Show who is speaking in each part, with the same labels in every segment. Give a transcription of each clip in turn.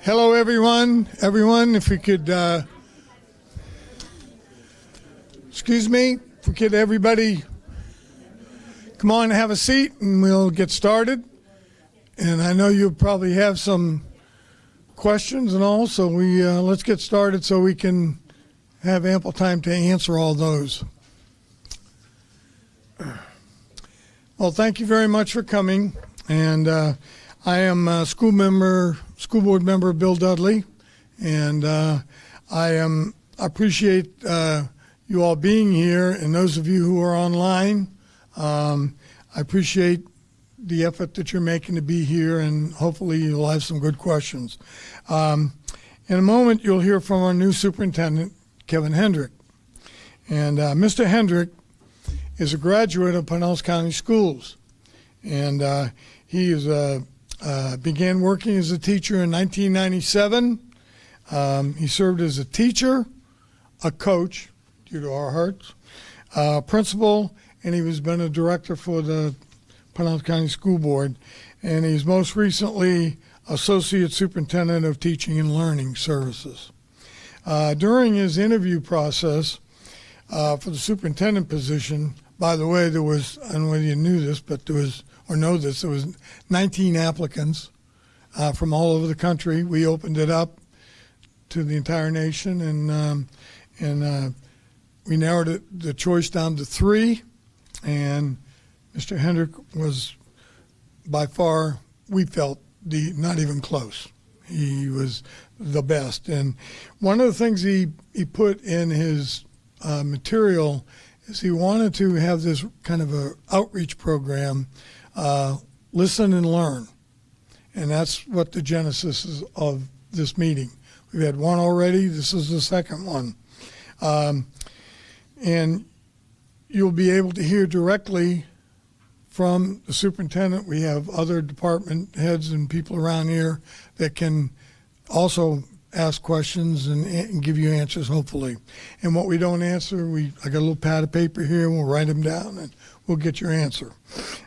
Speaker 1: Hello, everyone. Everyone, if we could, excuse me, if we could, everybody, come on and have a seat, and we'll get started. And I know you'll probably have some questions and all, so let's get started so we can have ample time to answer all those. Well, thank you very much for coming. And I am school board member Bill Dudley, and I appreciate you all being here, and those of you who are online. I appreciate the effort that you're making to be here, and hopefully you'll have some good questions. In a moment, you'll hear from our new superintendent, Kevin Hendrick. And Mr. Hendrick is a graduate of Pinellas County Schools, and he began working as a teacher in 1997. He served as a teacher, a coach, due to our hearts, principal, and he has been a director for the Pinellas County School Board. And he's most recently Associate Superintendent of Teaching and Learning Services. During his interview process for the superintendent position, by the way, there was, I don't know whether you knew this, but there was 19 applicants from all over the country. We opened it up to the entire nation, and we narrowed the choice down to 3, and Mr. Hendrick was by far, we felt, not even close. He was the best. And one of the things he put in his material is he wanted to have this kind of a outreach program, listen and learn. And that's what the genesis is of this meeting. We've had one already. This is the second one. And you'll be able to hear directly from the superintendent. We have other department heads and people around here that can also ask questions and give you answers, hopefully. And what we don't answer, I got a little pad of paper here, and we'll write them down, and we'll get your answer.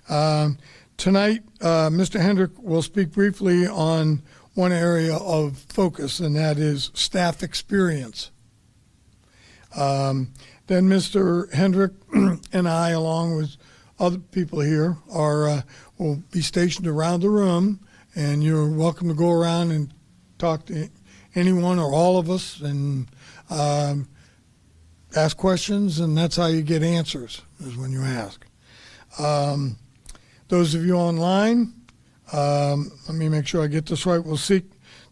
Speaker 1: Tonight, Mr. Hendrick will speak briefly on one area of focus, and that is staff experience. Then Mr. Hendrick and I, along with other people here, will be stationed around the room, and you're welcome to go around and talk to anyone or all of us and ask questions, and that's how you get answers, is when you ask. Those of you online, let me make sure I get this right. We'll seek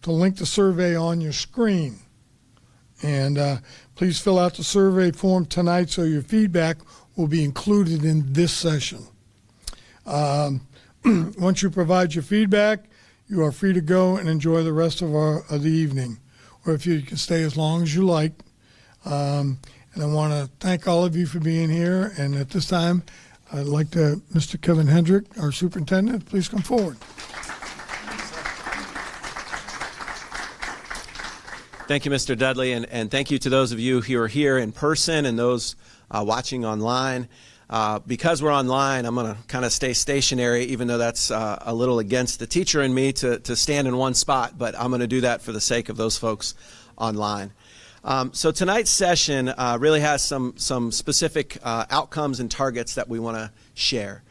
Speaker 1: to link the survey on your screen. And please fill out the survey form tonight so your feedback will be included in this session. Once you provide your feedback, you are free to go and enjoy the rest of the evening, or if you can stay as long as you like. And I want to thank all of you for being here. And at this time, I'd like to, Mr. Kevin Hendrick, our superintendent, please come forward.
Speaker 2: Thank you, Mr. Dudley, and thank you to those of you who are here in person and those watching online. Because we're online, I'm going to kind of stay stationary, even though that's a little against the teacher in me to stand in one spot, but I'm going to do that for the sake of those folks online. So tonight's session really has some specific outcomes and targets that we want to share.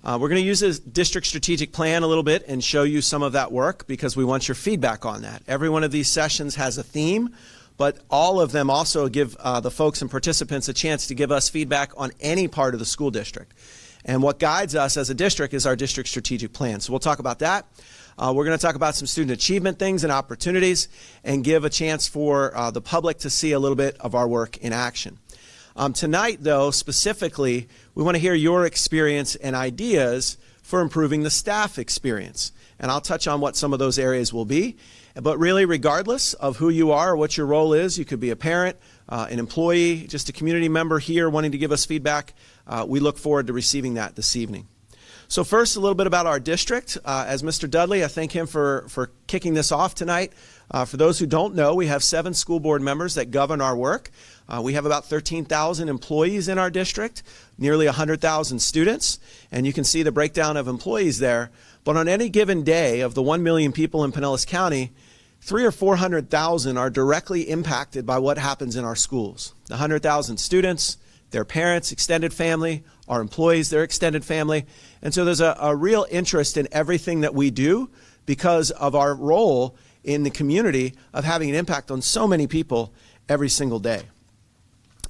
Speaker 2: We're going to use a district strategic plan a little bit and show you some of that work because we want your feedback on that. Every one of these sessions has a theme, but all of them also give the folks and participants a chance to give us feedback on any part of the school district. And what guides us as a district is our district strategic plan. So we'll talk about that. We're going to talk about some student achievement things and opportunities and give a chance for the public to see a little bit of our work in action. Tonight, though, specifically, we want to hear your experience and ideas for improving the staff experience. And I'll touch on what some of those areas will be. But really, regardless of who you are or what your role is, you could be a parent, an employee, just a community member here wanting to give us feedback. We look forward to receiving that this evening. So first, a little bit about our district. As Mr. Dudley, I thank him for kicking this off tonight. For those who don't know, we have 7 school board members that govern our work. We have about 13,000 employees in our district, nearly 100,000 students, and you can see the breakdown of employees there. But on any given day of the 1 million people in Pinellas County, 300,000 or 400,000 are directly impacted by what happens in our schools. The 100,000 students, their parents, extended family, our employees, their extended family. And so there's a real interest in everything that we do because of our role in the community of having an impact on so many people every single day.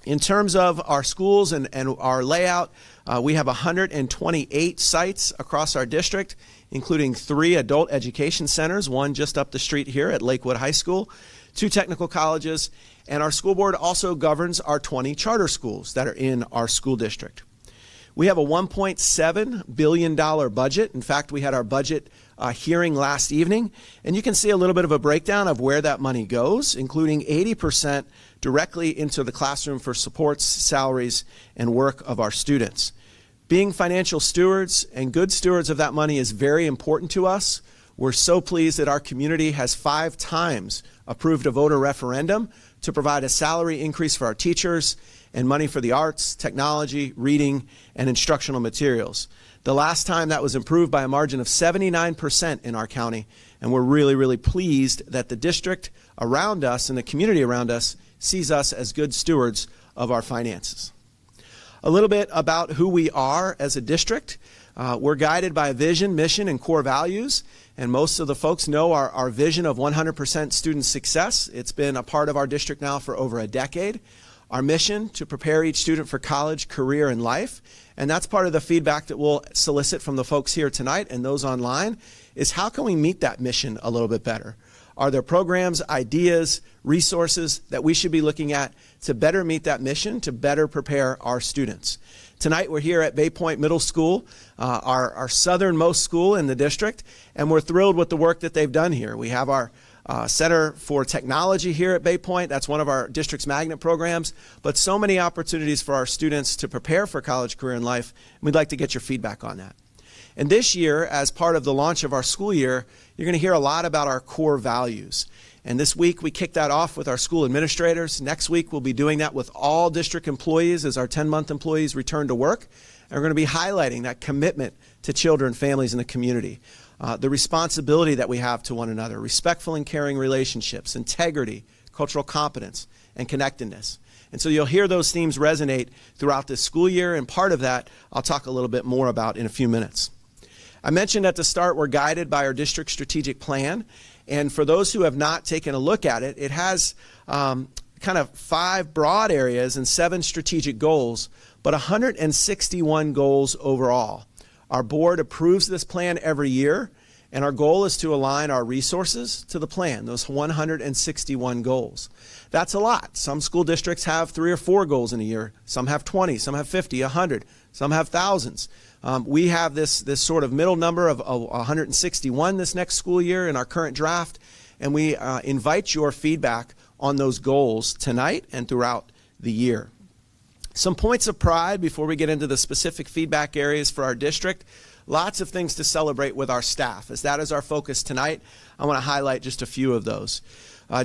Speaker 2: In terms of our schools and our layout, we have 128 sites across our district, including 3 adult education centers, one just up the street here at Lakewood High School, 2 technical colleges, and our school board also governs our 20 charter schools that are in our school district. We have a $1.7 billion budget. In fact, we had our budget hearing last evening, and you can see a little bit of a breakdown of where that money goes, including 80% directly into the classroom for supports, salaries, and work of our students. Being financial stewards and good stewards of that money is very important to us. We're so pleased that our community has 5 times approved a voter referendum to provide a salary increase for our teachers and money for the arts, technology, reading, and instructional materials. The last time that was improved by a margin of 79% in our county, and we're really, really pleased that the district around us and the community around us sees us as good stewards of our finances. A little bit about who we are as a district. We're guided by a vision, mission, and core values, and most of the folks know our vision of 100% student success. It's been a part of our district now for over a decade. Our mission, to prepare each student for college, career, and life, and that's part of the feedback that we'll solicit from the folks here tonight and those online, is how can we meet that mission a little bit better? Are there programs, ideas, resources that we should be looking at to better meet that mission, to better prepare our students? Tonight we're here at Bay Point Middle School, our southernmost school in the district, and we're thrilled with the work that they've done here. We have our Center for Technology here at Bay Point. That's one of our district's magnet programs, but so many opportunities for our students to prepare for college, career, and life, and we'd like to get your feedback on that. And this year, as part of the launch of our school year, you're going to hear a lot about our core values. And this week, we kick that off with our school administrators. Next week, we'll be doing that with all district employees as our 10-month employees return to work. And we're going to be highlighting that commitment to children, families, and the community. The responsibility that we have to one another, respectful and caring relationships, integrity, cultural competence, and connectedness. And so you'll hear those themes resonate throughout this school year, and part of that I'll talk a little bit more about in a few minutes. I mentioned at the start we're guided by our district strategic plan, and for those who have not taken a look at it, it has kind of 5 broad areas and 7 strategic goals, but 161 goals overall. Our board approves this plan every year, and our goal is to align our resources to the plan, those 161 goals. That's a lot. Some school districts have 3 or 4 goals in a year. Some have 20, some have 50, 100, some have thousands. We have this sort of middle number of 161 this next school year in our current draft, and we invite your feedback on those goals tonight and throughout the year. Some points of pride before we get into the specific feedback areas for our district. Lots of things to celebrate with our staff. As that is our focus tonight, I want to highlight just a few of those.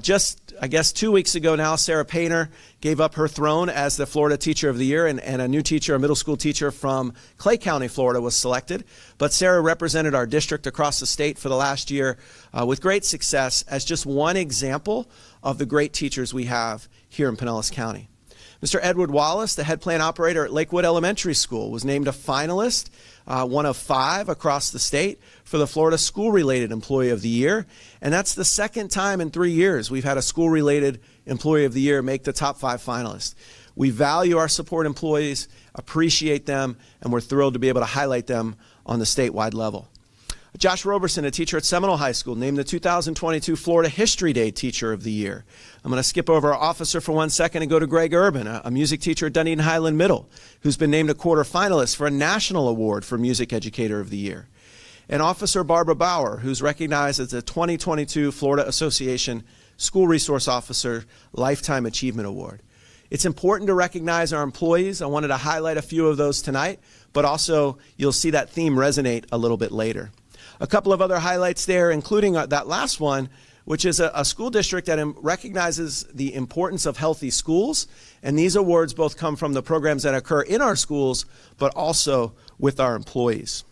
Speaker 2: Just, I guess, 2 weeks ago now, Sarah Painter gave up her throne as the Florida Teacher of the Year, and a new teacher, a middle school teacher from Clay County, Florida, was selected. But Sarah represented our district across the state for the last year with great success as just one example of the great teachers we have here in Pinellas County. Mr. Edward Wallace, the head plan operator at Lakewood Elementary School, was named a finalist, one of 5 across the state, for the Florida School-Related Employee of the Year. And that's the second time in 3 years we've had a School-Related Employee of the Year make the top 5 finalists. We value our support employees, appreciate them, and we're thrilled to be able to highlight them on the statewide level. Josh Roberson, a teacher at Seminole High School, named the 2022 Florida History Day Teacher of the Year. I'm going to skip over our officer for 1 second and go to Greg Urban, a music teacher at Dunedin Highland Middle, who's been named a quarterfinalist for a national award for Music Educator of the Year. And Officer Barbara Bauer, who's recognized as the 2022 Florida Association School Resource Officer Lifetime Achievement Award. It's important to recognize our employees. I wanted to highlight a few of those tonight, but also you'll see that theme resonate a little bit later. A couple of other highlights there, including that last one, which is a school district that recognizes the importance of healthy schools. And these awards both come from the programs that occur in our schools, but also with our employees.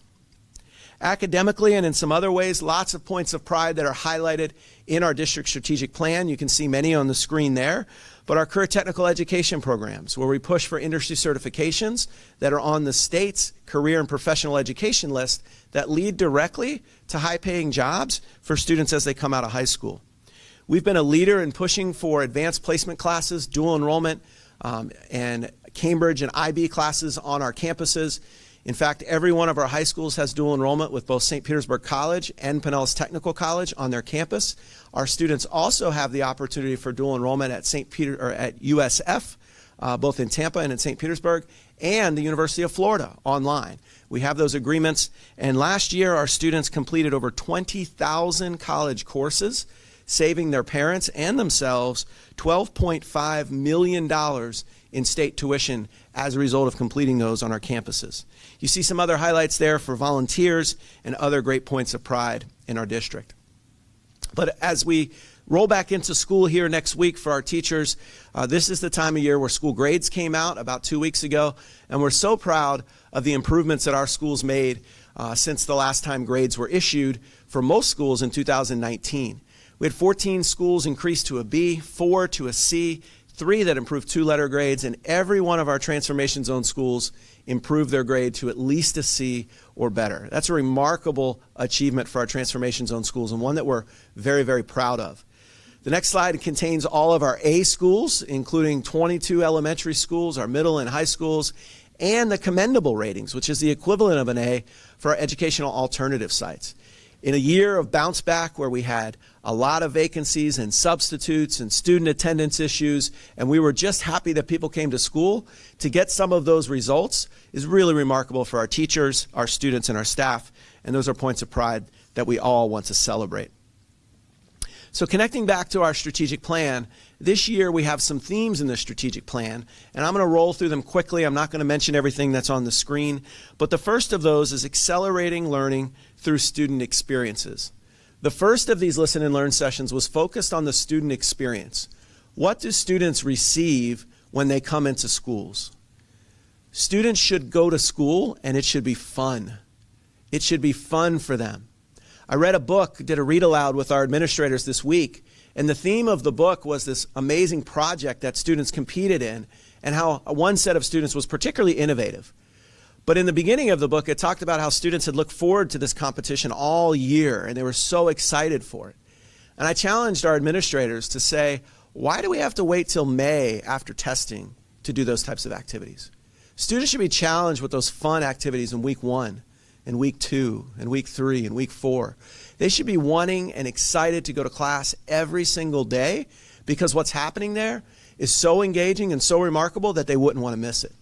Speaker 2: Academically and in some other ways, lots of points of pride that are highlighted in our district strategic plan. You can see many on the screen there. But our career technical education programs, where we push for industry certifications that are on the state's career and professional education list that lead directly to high-paying jobs for students as they come out of high school. We've been a leader in pushing for advanced placement classes, dual enrollment, and Cambridge and IB classes on our campuses. In fact, every one of our high schools has dual enrollment with both St. Petersburg College and Pinellas Technical College on their campus. Our students also have the opportunity for dual enrollment at at USF, both in Tampa and in St. Petersburg, and the University of Florida online. We have those agreements, and last year our students completed over 20,000 college courses, saving their parents and themselves $12.5 million in state tuition as a result of completing those on our campuses. You see some other highlights there for volunteers and other great points of pride in our district. But as we roll back into school here next week for our teachers, this is the time of year where school grades came out about 2 weeks ago, and we're so proud of the improvements that our schools made since the last time grades were issued for most schools in 2019. We had 14 schools increase to a B, 4 to a C, 3 that improved 2-letter grades, and every one of our Transformation Zone schools improved their grade to at least a C or better. That's a remarkable achievement for our Transformation Zone schools, and one that we're very, very proud of. The next slide contains all of our A schools, including 22 elementary schools, our middle and high schools, and the commendable ratings, which is the equivalent of an A for our educational alternative sites. In a year of bounce back where we had a lot of vacancies and substitutes and student attendance issues, and we were just happy that people came to school, to get some of those results is really remarkable for our teachers, our students, and our staff, and those are points of pride that we all want to celebrate. So connecting back to our strategic plan, this year we have some themes in the strategic plan, and I'm going to roll through them quickly. I'm not going to mention everything that's on the screen, but the first of those is accelerating learning through student experiences. The first of these listen and learn sessions was focused on the student experience. What do students receive when they come into schools? Students should go to school and it should be fun. It should be fun for them. I read a book, did a read aloud with our administrators this week, and the theme of the book was this amazing project that students competed in and how one set of students was particularly innovative. But in the beginning of the book, it talked about how students had looked forward to this competition all year, and they were so excited for it. And I challenged our administrators to say, why do we have to wait till May after testing to do those types of activities? Students should be challenged with those fun activities in week 1, and week 2, and week 3, and week 4. They should be wanting and excited to go to class every single day because what's happening there is so engaging and so remarkable that they wouldn't want to miss it.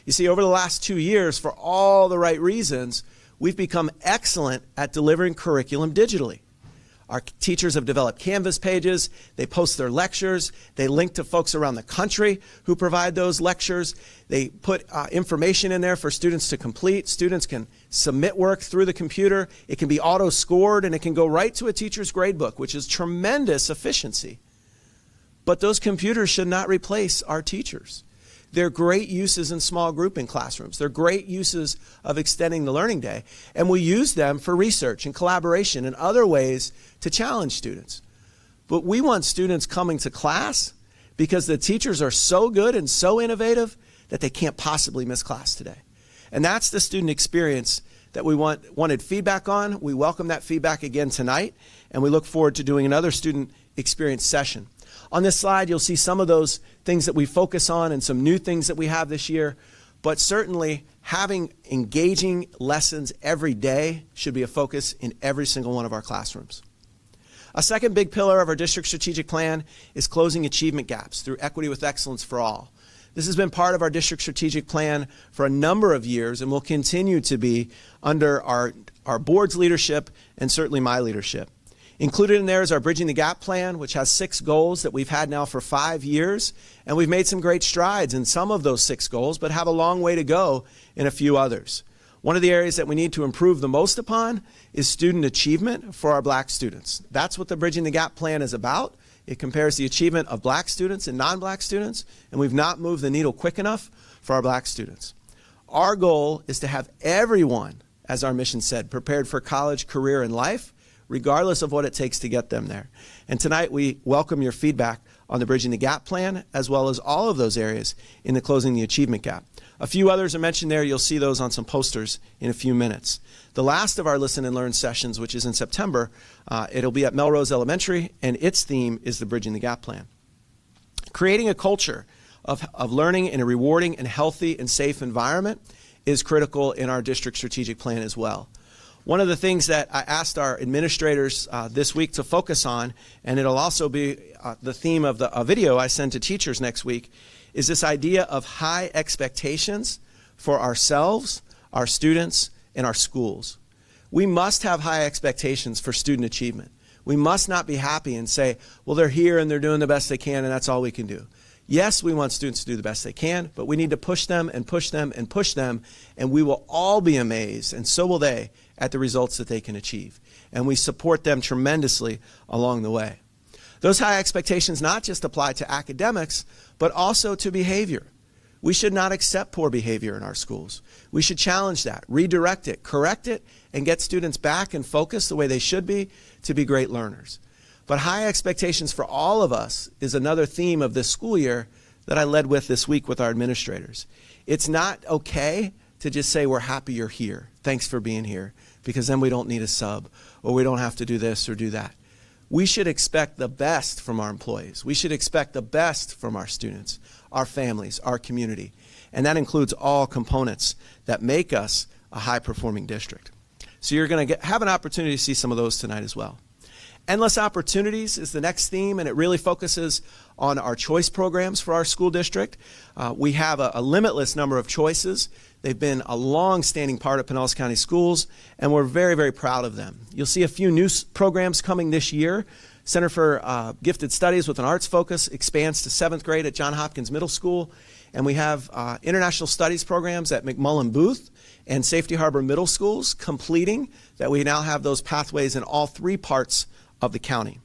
Speaker 2: You see, over the last 2 years, for all the right reasons, we've become excellent at delivering curriculum digitally. Our teachers have developed Canvas pages, they post their lectures, they link to folks around the country who provide those lectures, they put information in there for students to complete. Students can submit work through the computer, it can be auto-scored, and it can go right to a teacher's gradebook, which is tremendous efficiency. But those computers should not replace our teachers. They're great uses in small group in classrooms. They're great uses of extending the learning day. And we use them for research and collaboration and other ways to challenge students. But we want students coming to class because the teachers are so good and so innovative that they can't possibly miss class today. And that's the student experience that we wanted feedback on. We welcome that feedback again tonight, and we look forward to doing another student experience session. On this slide, you'll see some of those things that we focus on and some new things that we have this year, but certainly having engaging lessons every day should be a focus in every single one of our classrooms. A second big pillar of our district strategic plan is closing achievement gaps through equity with excellence for all. This has been part of our district strategic plan for a number of years and will continue to be under our board's leadership and certainly my leadership. Included in there is our Bridging the Gap plan, which has 6 goals that we've had now for 5 years, and we've made some great strides in some of those 6 goals, but have a long way to go in a few others. One of the areas that we need to improve the most upon is student achievement for our black students. That's what the Bridging the Gap plan is about. It compares the achievement of black students and non-black students, and we've not moved the needle quick enough for our black students. Our goal is to have everyone as our mission said, prepared for college, career, and life, regardless of what it takes to get them there. And tonight we welcome your feedback on the Bridging the Gap plan, as well as all of those areas in the Closing the Achievement Gap. A few others are mentioned there. You'll see those on some posters in a few minutes. The last of our Listen and Learn sessions, which is in September, it'll be at Melrose Elementary, and its theme is the Bridging the Gap plan. Creating a culture of learning in a rewarding and healthy and safe environment is critical in our district strategic plan as well. One of the things that I asked our administrators this week to focus on, and it'll also be the theme of a video I send to teachers next week, is this idea of high expectations for ourselves, our students, and our schools. We must have high expectations for student achievement. We must not be happy and say, well, they're here and they're doing the best they can and that's all we can do. Yes, we want students to do the best they can, but we need to push them and push them and push them, and we will all be amazed, and so will they, at the results that they can achieve. And we support them tremendously along the way. Those high expectations not just apply to academics, but also to behavior. We should not accept poor behavior in our schools. We should challenge that, redirect it, correct it, and get students back and focused the way they should be to be great learners. But high expectations for all of us is another theme of this school year that I led with this week with our administrators. It's not okay to just say we're happy you're here. Thanks for being here, because then we don't need a sub or we don't have to do this or do that. We should expect the best from our employees. We should expect the best from our students, our families, our community. And that includes all components that make us a high-performing district. So you're going to have an opportunity to see some of those tonight as well. Endless opportunities is the next theme, and it really focuses on our choice programs for our school district. We have a limitless number of choices. They've been a long-standing part of Pinellas County Schools, and we're very, very proud of them. You'll see a few new programs coming this year. Center for Gifted Studies with an arts focus expands to 7th grade at Johns Hopkins Middle School, and we have international studies programs at McMullen Booth and Safety Harbor Middle Schools completing, that we now have those pathways in all 3 parts of the county.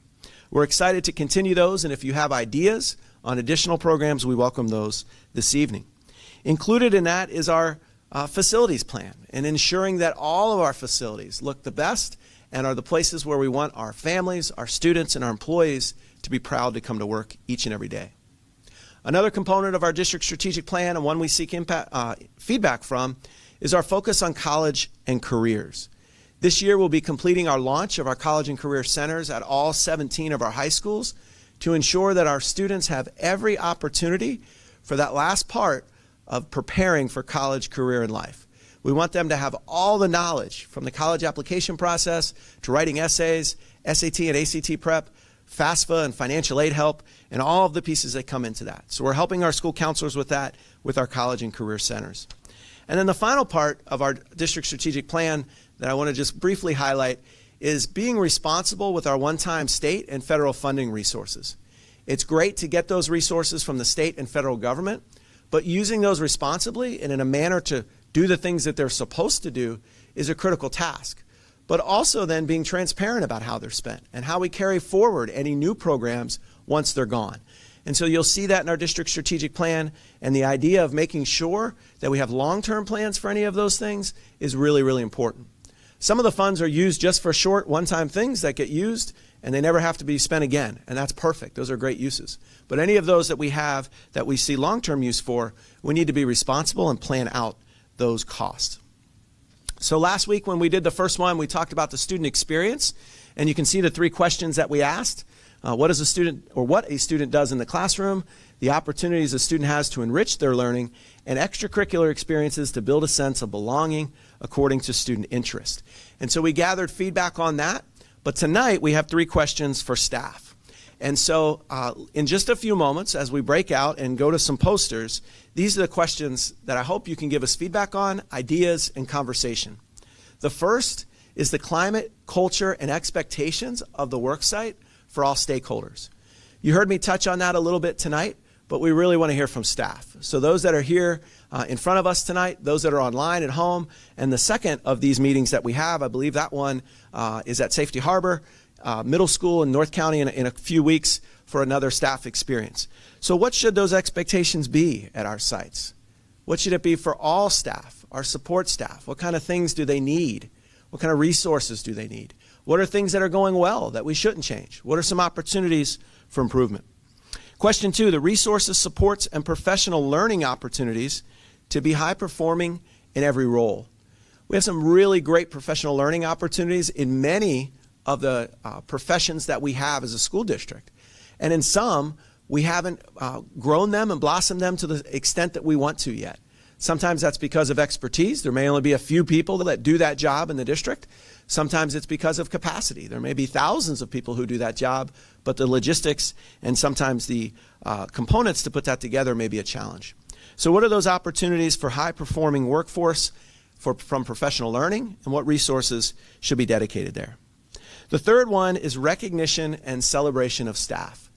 Speaker 2: We're excited to continue those, and if you have ideas on additional programs, we welcome those this evening. Included in that is our facilities plan, and ensuring that all of our facilities look the best and are the places where we want our families, our students, and our employees to be proud to come to work each and every day. Another component of our district strategic plan, and one we seek feedback from, is our focus on college and careers. This year we'll be completing our launch of our college and career centers at all 17 of our high schools to ensure that our students have every opportunity for that last part of preparing for college, career, and life. We want them to have all the knowledge from the college application process to writing essays, SAT and ACT prep, FAFSA and financial aid help, and all of the pieces that come into that. So we're helping our school counselors with that with our college and career centers. And then the final part of our district strategic plan that I want to just briefly highlight is being responsible with our one-time state and federal funding resources. It's great to get those resources from the state and federal government, but using those responsibly and in a manner to do the things that they're supposed to do is a critical task. But also then being transparent about how they're spent and how we carry forward any new programs once they're gone. And so you'll see that in our district strategic plan, and the idea of making sure that we have long-term plans for any of those things is really, really important. Some of the funds are used just for short one-time things that get used and they never have to be spent again, and that's perfect. Those are great uses. But any of those that we have that we see long-term use for, we need to be responsible and plan out those costs. So last week when we did the first one, we talked about the student experience, and you can see the 3 questions that we asked. What a student does in the classroom, the opportunities a student has to enrich their learning, and extracurricular experiences to build a sense of belonging according to student interest. And so we gathered feedback on that, but tonight we have 3 questions for staff. And so in just a few moments, as we break out and go to some posters, these are the questions that I hope you can give us feedback on, ideas, and conversation. The first is the climate, culture, and expectations of the work site for all stakeholders. You heard me touch on that a little bit tonight, but we really want to hear from staff. So those that are here in front of us tonight, those that are online at home, and the second of these meetings that we have, I believe that one is at Safety Harbor Middle School in North County in a few weeks for another staff experience. So what should those expectations be at our sites? What should it be for all staff, our support staff? What kind of things do they need? What kind of resources do they need? What are things that are going well that we shouldn't change? What are some opportunities for improvement? Question 2, the resources, supports, and professional learning opportunities to be high performing in every role. We have some really great professional learning opportunities in many of the professions that we have as a school district. And in some, we haven't grown them and blossomed them to the extent that we want to yet. Sometimes that's because of expertise. There may only be a few people that do that job in the district. Sometimes it's because of capacity. There may be thousands of people who do that job, but the logistics and sometimes the components to put that together may be a challenge. So what are those opportunities for high-performing workforce from professional learning, and what resources should be dedicated there? The third one is recognition and celebration of staff.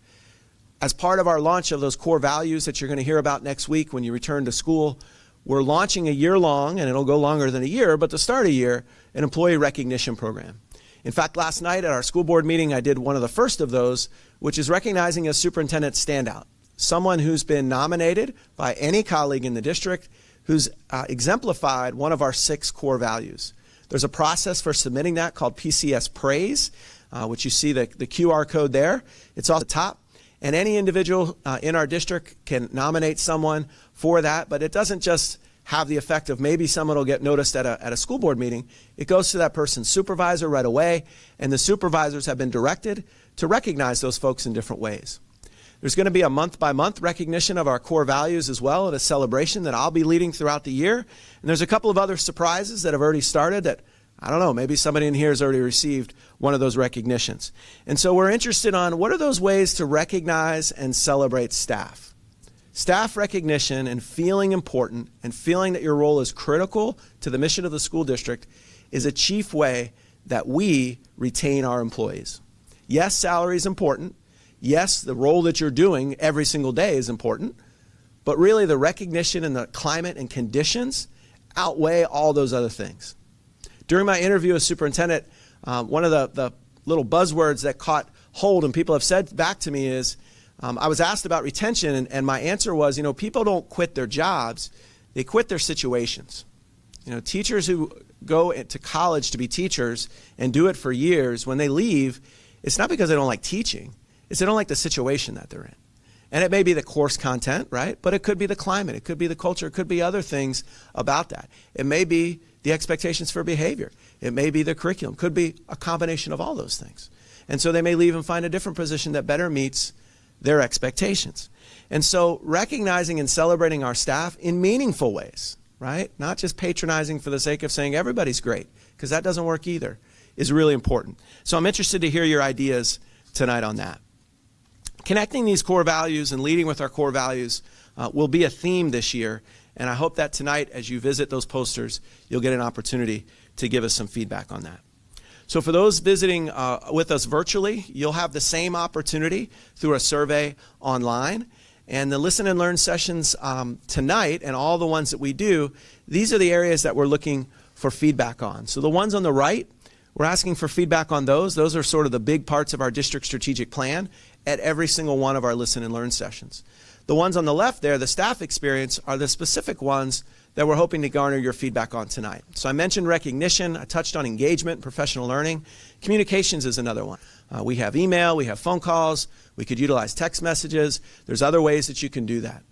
Speaker 2: As part of our launch of those core values that you're going to hear about next week when you return to school, we're launching a year-long, and it'll go longer than a year, but to start a year, an employee recognition program. In fact, last night at our school board meeting, I did one of the first of those, which is recognizing a superintendent standout, someone who's been nominated by any colleague in the district who's exemplified one of our 6 core values. There's a process for submitting that called PCS Praise, which you see the QR code there. It's off the top. And any individual in our district can nominate someone for that, but it doesn't just have the effect of maybe someone will get noticed at a school board meeting. It goes to that person's supervisor right away, and the supervisors have been directed to recognize those folks in different ways. There's going to be a month-by-month recognition of our core values as well at a celebration that I'll be leading throughout the year. And there's a couple of other surprises that have already started that, I don't know, maybe somebody in here has already received one of those recognitions. And so we're interested on what are those ways to recognize and celebrate staff. Staff recognition and feeling important and feeling that your role is critical to the mission of the school district is a chief way that we retain our employees. Yes, salary is important. Yes, the role that you're doing every single day is important, but really the recognition and the climate and conditions outweigh all those other things. During my interview as superintendent, one of the little buzzwords that caught hold and people have said back to me is, I was asked about retention, and my answer was, people don't quit their jobs, they quit their situations. Teachers who go to college to be teachers and do it for years, when they leave, it's not because they don't like teaching, it's they don't like the situation that they're in. And it may be the course content, right? But it could be the climate, it could be the culture, it could be other things about that. It may be the expectations for behavior. It may be the curriculum. It could be a combination of all those things. And so they may leave and find a different position that better meets their expectations. And so recognizing and celebrating our staff in meaningful ways, right? Not just patronizing for the sake of saying everybody's great, because that doesn't work either, is really important. So I'm interested to hear your ideas tonight on that. Connecting these core values and leading with our core values will be a theme this year, and I hope that tonight as you visit those posters, you'll get an opportunity to give us some feedback on that. So for those visiting with us virtually, you'll have the same opportunity through a survey online. And the listen and learn sessions tonight and all the ones that we do, these are the areas that we're looking for feedback on. So the ones on the right, we're asking for feedback on those. Those are sort of the big parts of our district strategic plan at every single one of our listen and learn sessions. The ones on the left there, the staff experience, are the specific ones that we're hoping to garner your feedback on tonight. So I mentioned recognition, I touched on engagement, professional learning. Communications is another one. We have email, we have phone calls, we could utilize text messages. There's other ways that you can do that.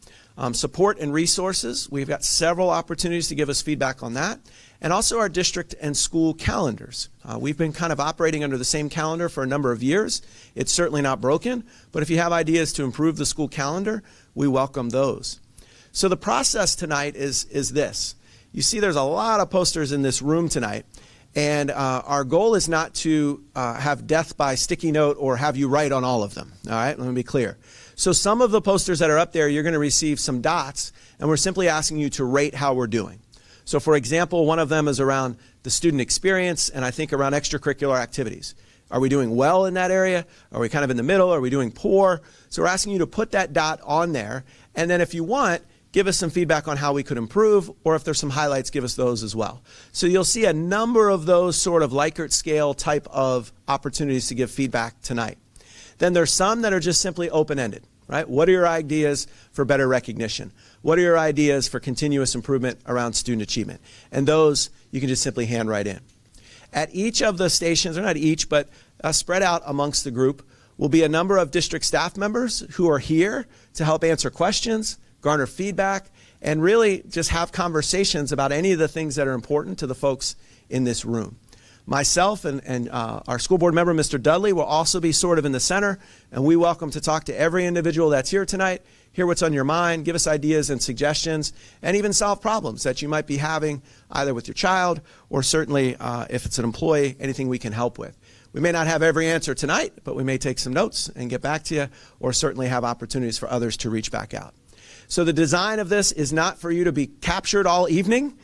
Speaker 2: Support and resources, we've got several opportunities to give us feedback on that. And also our district and school calendars. We've been kind of operating under the same calendar for a number of years. It's certainly not broken, but if you have ideas to improve the school calendar, we welcome those. So the process tonight is this. You see there's a lot of posters in this room tonight, and our goal is not to have death by sticky note or have you write on all of them. All right, let me be clear. So some of the posters that are up there, you're going to receive some dots, and we're simply asking you to rate how we're doing. So for example, one of them is around the student experience, and I think around extracurricular activities. Are we doing well in that area? Are we kind of in the middle? Are we doing poor? So we're asking you to put that dot on there, and then if you want, give us some feedback on how we could improve, or if there's some highlights, give us those as well. So you'll see a number of those sort of Likert scale type of opportunities to give feedback tonight. Then there's some that are just simply open-ended. right? What are your ideas for better recognition? What are your ideas for continuous improvement around student achievement? And those you can just simply hand right in. At each of the stations, or not each, but spread out amongst the group, will be a number of district staff members who are here to help answer questions, garner feedback, and really just have conversations about any of the things that are important to the folks in this room. Myself and our school board member, Mr. Dudley, will also be sort of in the center, and we welcome to talk to every individual that's here tonight, hear what's on your mind, give us ideas and suggestions, and even solve problems that you might be having either with your child or certainly if it's an employee, anything we can help with. We may not have every answer tonight, but we may take some notes and get back to you, or certainly have opportunities for others to reach back out. So the design of this is not for you to be captured all evening.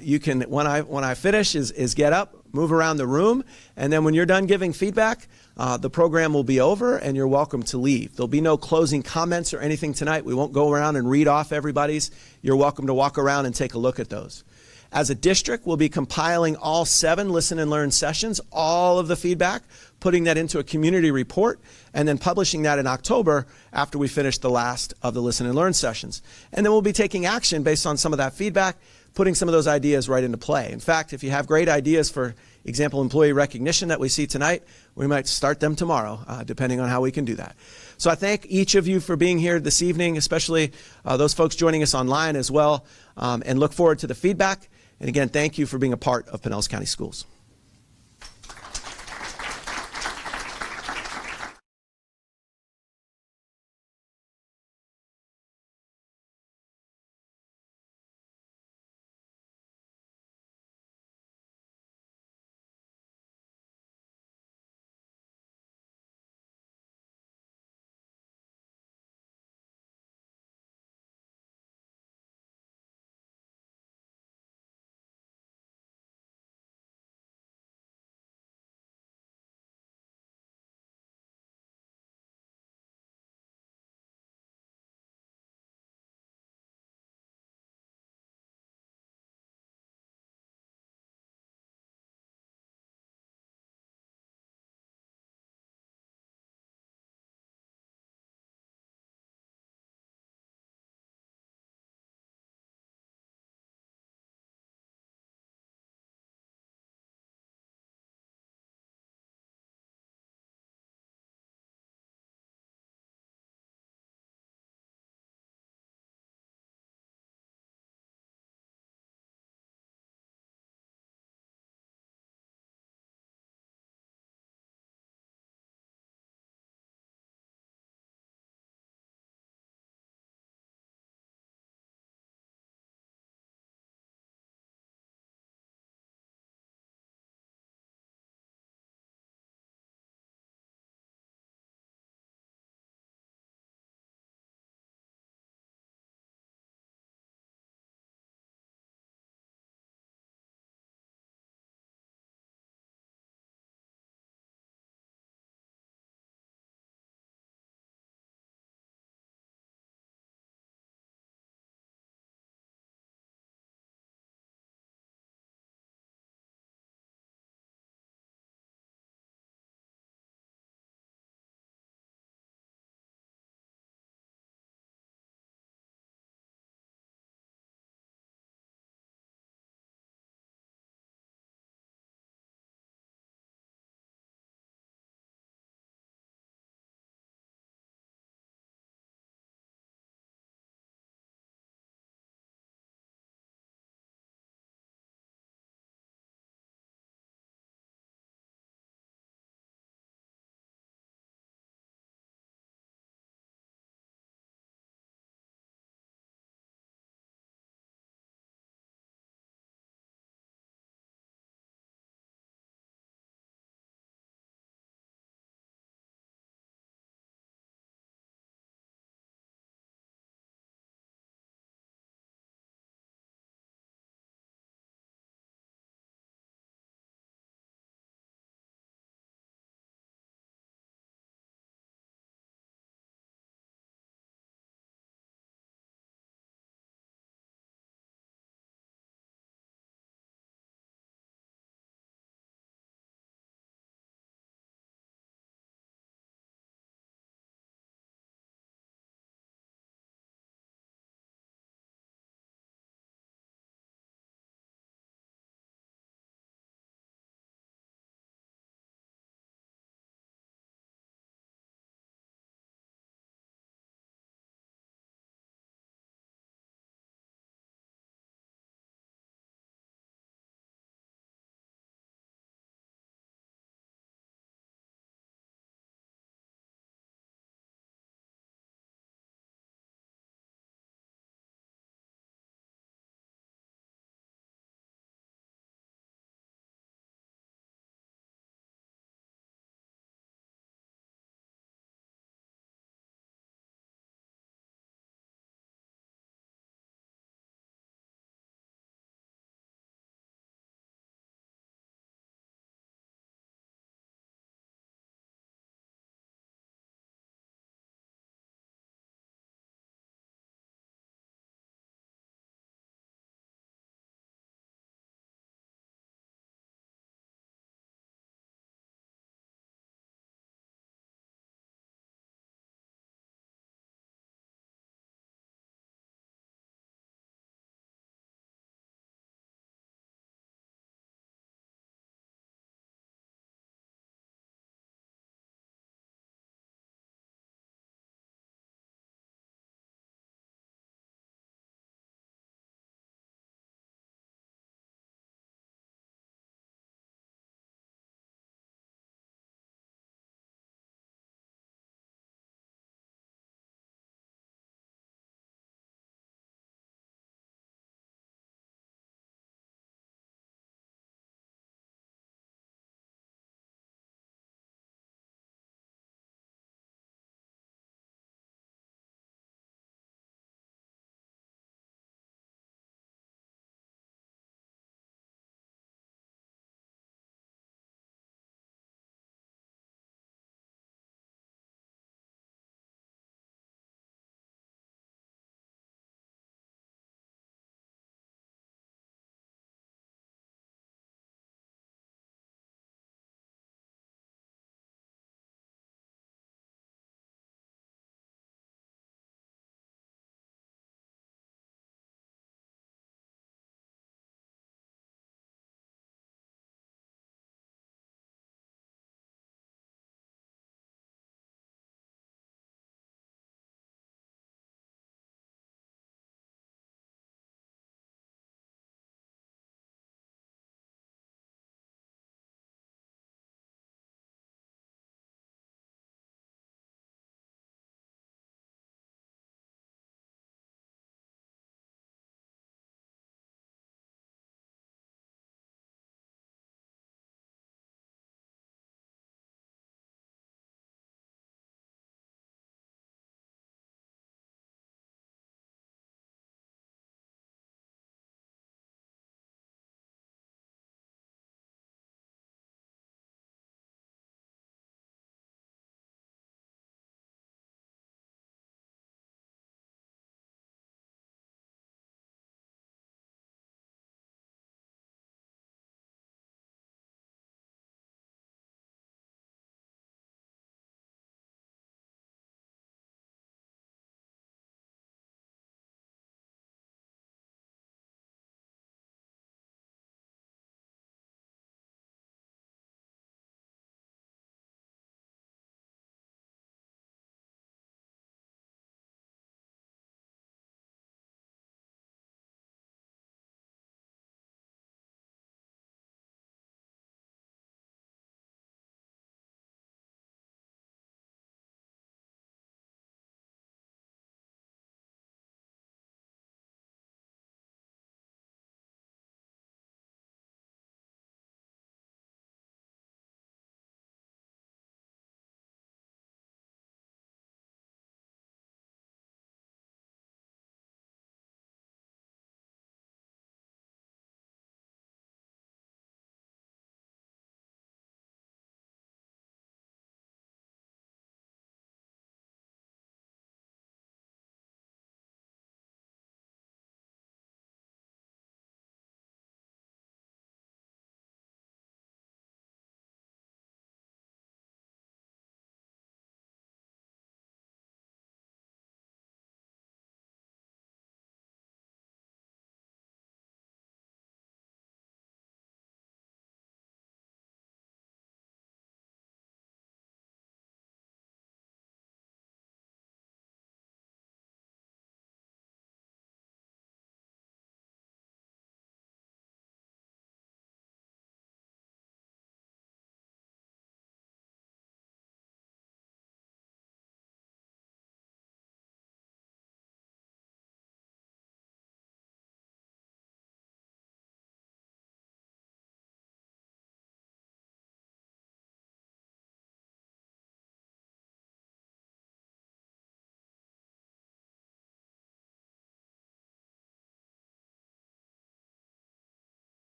Speaker 2: You can, when I finish, is get up, move around the room, and then when you're done giving feedback, the program will be over and you're welcome to leave. There'll be no closing comments or anything tonight. We won't go around and read off everybody's. You're welcome to walk around and take a look at those. As a district, we'll be compiling all 7 Listen and Learn sessions, all of the feedback, putting that into a community report, and then publishing that in October after we finish the last of the Listen and Learn sessions. And then we'll be taking action based on some of that feedback, putting some of those ideas right into play. In fact, if you have great ideas, for example, employee recognition that we see tonight, we might start them tomorrow, depending on how we can do that. So I thank each of you for being here this evening, especially those folks joining us online as well, and look forward to the feedback. And again, thank you for being a part of Pinellas County Schools.